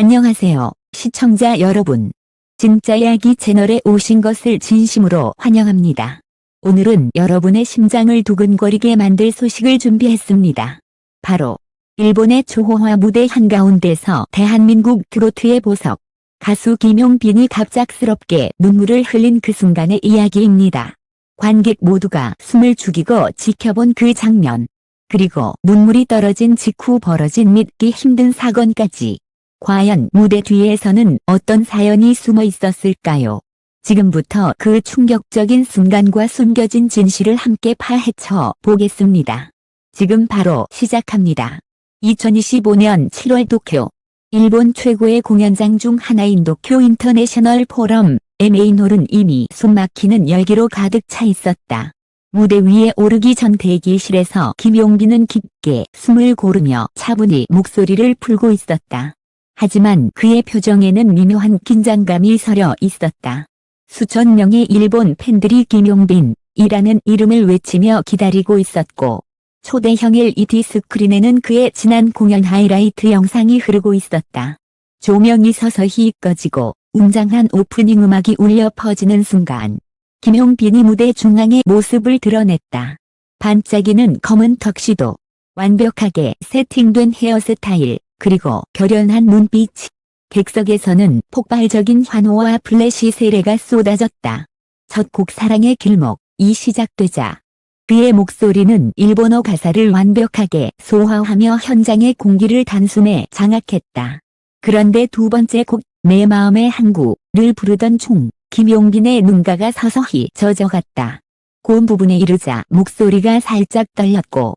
안녕하세요, 시청자 여러분. 진짜 이야기 채널에 오신 것을 진심으로 환영합니다. 오늘은 여러분의 심장을 두근거리게 만들 소식을 준비했습니다. 바로 일본의 초호화 무대 한가운데서 대한민국 트로트의 보석, 가수 김용빈이 갑작스럽게 눈물을 흘린 그 순간의 이야기입니다. 관객 모두가 숨을 죽이고 지켜본 그 장면, 그리고 눈물이 떨어진 직후 벌어진 믿기 힘든 사건까지. 과연 무대 뒤에서는 어떤 사연이 숨어 있었을까요? 지금부터 그 충격적인 순간과 숨겨진 진실을 함께 파헤쳐 보겠습니다. 지금 바로 시작합니다. 2025년 7월 도쿄. 일본 최고의 공연장 중 하나인 도쿄 인터내셔널 포럼 메인홀은 이미 숨막히는 열기로 가득 차 있었다. 무대 위에 오르기 전 대기실에서 김용빈은 깊게 숨을 고르며 차분히 목소리를 풀고 있었다. 하지만 그의 표정에는 미묘한 긴장감이 서려 있었다. 수천 명의 일본 팬들이 김용빈이라는 이름을 외치며 기다리고 있었고, 초대형 LED 스크린에는 그의 지난 공연 하이라이트 영상이 흐르고 있었다. 조명이 서서히 꺼지고 웅장한 오프닝 음악이 울려 퍼지는 순간, 김용빈이 무대 중앙의 모습을 드러냈다. 반짝이는 검은 턱시도, 완벽하게 세팅된 헤어스타일, 그리고 결연한 눈빛. 객석에서는 폭발적인 환호와 플래시 세례가 쏟아졌다. 첫 곡 사랑의 길목이 시작되자 그의 목소리는 일본어 가사를 완벽하게 소화하며 현장의 공기를 단숨에 장악했다. 그런데 두 번째 곡 내 마음의 항구를 부르던 중 김용빈의 눈가가 서서히 젖어갔다. 고음 부분에 이르자 목소리가 살짝 떨렸고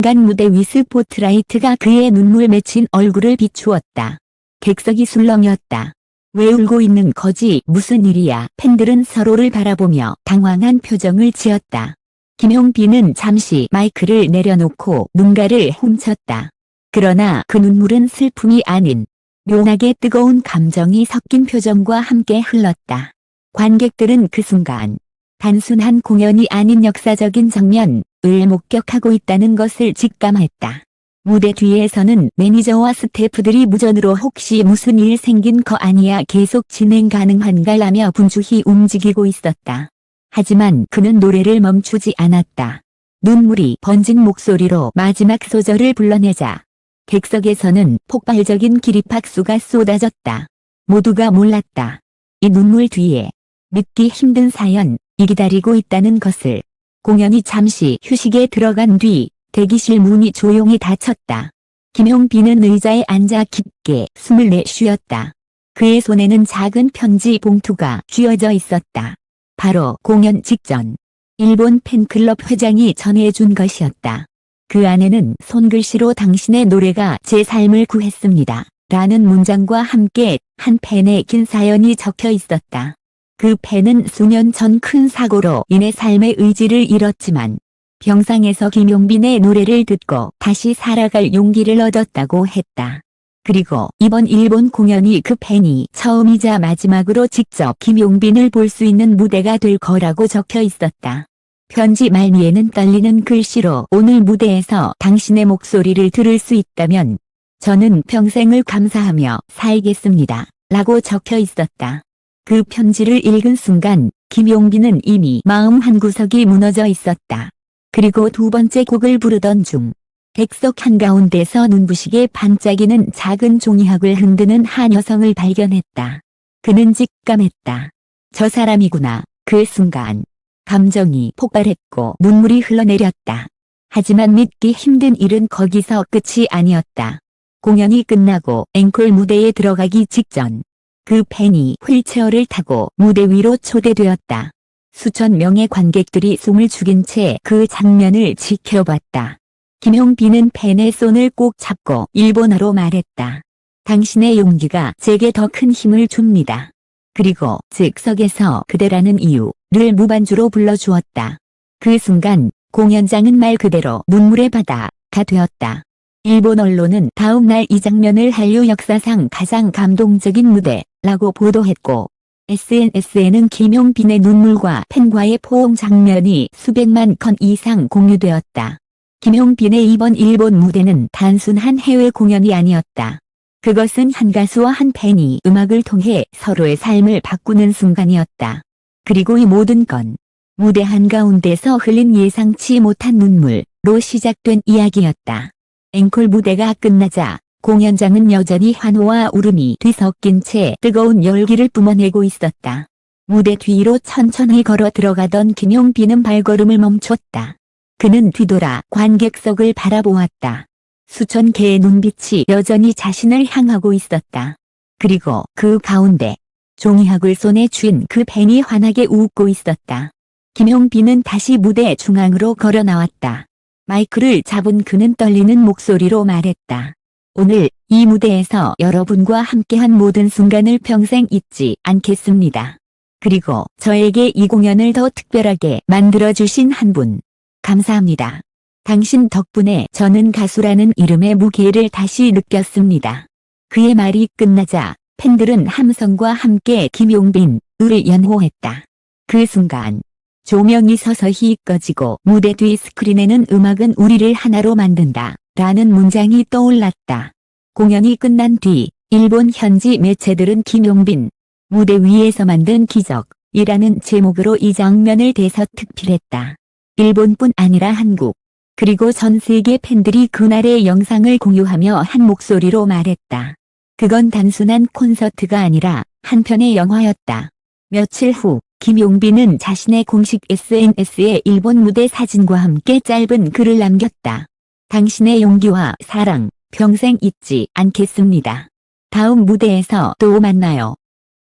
순간 무대 위 스포트라이트가 그의 눈물 맺힌 얼굴을 비추었다. 객석이 술렁였다. 왜 울고 있는 거지? 무슨 일이야? 팬들은 서로를 바라보며 당황한 표정을 지었다. 김용빈은 잠시 마이크를 내려놓고 눈가를 훔쳤다. 그러나 그 눈물은 슬픔이 아닌 묘하게 뜨거운 감정이 섞인 표정과 함께 흘렀다. 관객들은 그 순간 단순한 공연이 아닌 역사적인 장면을 목격하고 있다는 것을 직감했다. 무대 뒤에서는 매니저와 스태프들이 무전으로 혹시 무슨 일 생긴 거 아니야 계속 진행 가능한가 라며 분주히 움직이고 있었다. 하지만 그는 노래를 멈추지 않았다. 눈물이 번진 목소리로 마지막 소절을 불러내자 객석에서는 폭발적인 기립박수가 쏟아졌다. 모두가 몰랐다. 이 눈물 뒤에 믿기 힘든 사연이 기다리고 있다는 것을. 공연이 잠시 휴식에 들어간 뒤 대기실 문이 조용히 닫혔다. 김용빈은 의자에 앉아 깊게 숨을 내쉬었다. 그의 손에는 작은 편지 봉투가 쥐어져 있었다. 바로 공연 직전 일본 팬클럽 회장이 전해준 것이었다. 그 안에는 손글씨로 당신의 노래가 제 삶을 구했습니다. 라는 문장과 함께 한 팬의 긴 사연이 적혀 있었다. 그 팬은 수년 전 큰 사고로 인해 삶의 의지를 잃었지만 병상에서 김용빈의 노래를 듣고 다시 살아갈 용기를 얻었다고 했다. 그리고 이번 일본 공연이 그 팬이 처음이자 마지막으로 직접 김용빈을 볼 수 있는 무대가 될 거라고 적혀 있었다. 편지 말미에는 떨리는 글씨로 오늘 무대에서 당신의 목소리를 들을 수 있다면 저는 평생을 감사하며 살겠습니다. 라고 적혀 있었다. 그 편지를 읽은 순간 김용빈은 이미 마음 한구석이 무너져 있었다. 그리고 두 번째 곡을 부르던 중 객석 한가운데서 눈부시게 반짝이는 작은 종이학을 흔드는 한 여성을 발견했다. 그는 직감했다. 저 사람이구나. 그 순간 감정이 폭발했고 눈물이 흘러내렸다. 하지만 믿기 힘든 일은 거기서 끝이 아니었다. 공연이 끝나고 앵콜 무대에 들어가기 직전 그 팬이 휠체어를 타고 무대 위로 초대되었다. 수천 명의 관객들이 숨을 죽인 채 그 장면을 지켜봤다. 김용빈은 팬의 손을 꼭 잡고 일본어로 말했다. 당신의 용기가 제게 더 큰 힘을 줍니다. 그리고 즉석에서 그대라는 이유를 무반주로 불러주었다. 그 순간 공연장은 말 그대로 눈물의 바다가 되었다. 일본 언론은 다음 날 이 장면을 한류 역사상 가장 감동적인 무대라고 보도했고 SNS에는 김용빈의 눈물과 팬과의 포옹 장면이 수백만 건 이상 공유되었다. 김용빈의 이번 일본 무대는 단순한 해외 공연이 아니었다. 그것은 한 가수와 한 팬이 음악을 통해 서로의 삶을 바꾸는 순간이었다. 그리고 이 모든 건 무대 한가운데서 흘린 예상치 못한 눈물로 시작된 이야기였다. 앵콜 무대가 끝나자 공연장은 여전히 환호와 울음이 뒤섞인 채 뜨거운 열기를 뿜어내고 있었다. 무대 뒤로 천천히 걸어 들어가던 김용빈은 발걸음을 멈췄다. 그는 뒤돌아 관객석을 바라보았다. 수천 개의 눈빛이 여전히 자신을 향하고 있었다. 그리고 그 가운데 종이학을 손에 쥔 그 팬이 환하게 웃고 있었다. 김용빈은 다시 무대 중앙으로 걸어 나왔다. 마이크를 잡은 그는 떨리는 목소리로 말했다. 오늘 이 무대에서 여러분과 함께한 모든 순간을 평생 잊지 않겠습니다. 그리고 저에게 이 공연을 더 특별하게 만들어주신 한 분, 감사합니다. 당신 덕분에 저는 가수라는 이름의 무게를 다시 느꼈습니다. 그의 말이 끝나자 팬들은 함성과 함께 김용빈을 연호했다. 그 순간 조명이 서서히 꺼지고 무대 뒤 스크린에는 음악은 우리를 하나로 만든다 라는 문장이 떠올랐다. 공연이 끝난 뒤 일본 현지 매체들은 김용빈 무대 위에서 만든 기적이라는 제목으로 이 장면을 대서특필했다. 일본뿐 아니라 한국 그리고 전 세계 팬들이 그날의 영상을 공유하며 한 목소리로 말했다. 그건 단순한 콘서트가 아니라 한 편의 영화였다. 며칠 후 김용빈은 자신의 공식 SNS에 일본 무대 사진과 함께 짧은 글을 남겼다. 당신의 용기와 사랑 평생 잊지 않겠습니다. 다음 무대에서 또 만나요.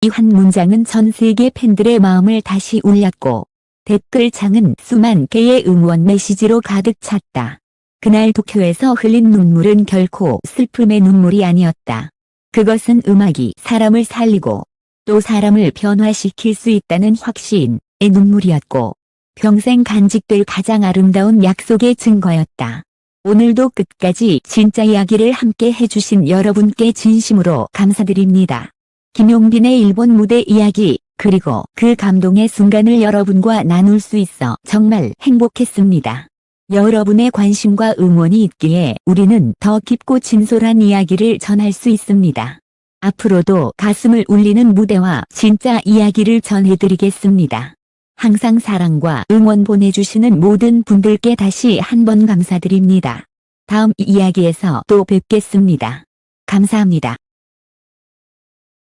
이 한 문장은 전 세계 팬들의 마음을 다시 울렸고 댓글창은 수만 개의 응원 메시지로 가득 찼다. 그날 도쿄에서 흘린 눈물은 결코 슬픔의 눈물이 아니었다. 그것은 음악이 사람을 살리고 또 사람을 변화시킬 수 있다는 확신의 눈물이었고 평생 간직될 가장 아름다운 약속의 증거였다. 오늘도 끝까지 진짜 이야기를 함께 해주신 여러분께 진심으로 감사드립니다. 김용빈의 일본 무대 이야기 그리고 그 감동의 순간을 여러분과 나눌 수 있어 정말 행복했습니다. 여러분의 관심과 응원이 있기에 우리는 더 깊고 진솔한 이야기를 전할 수 있습니다. 앞으로도 가슴을 울리는 무대와 진짜 이야기를 전해드리겠습니다. 항상 사랑과 응원 보내주시는 모든 분들께 다시 한번 감사드립니다. 다음 이야기에서 또 뵙겠습니다. 감사합니다.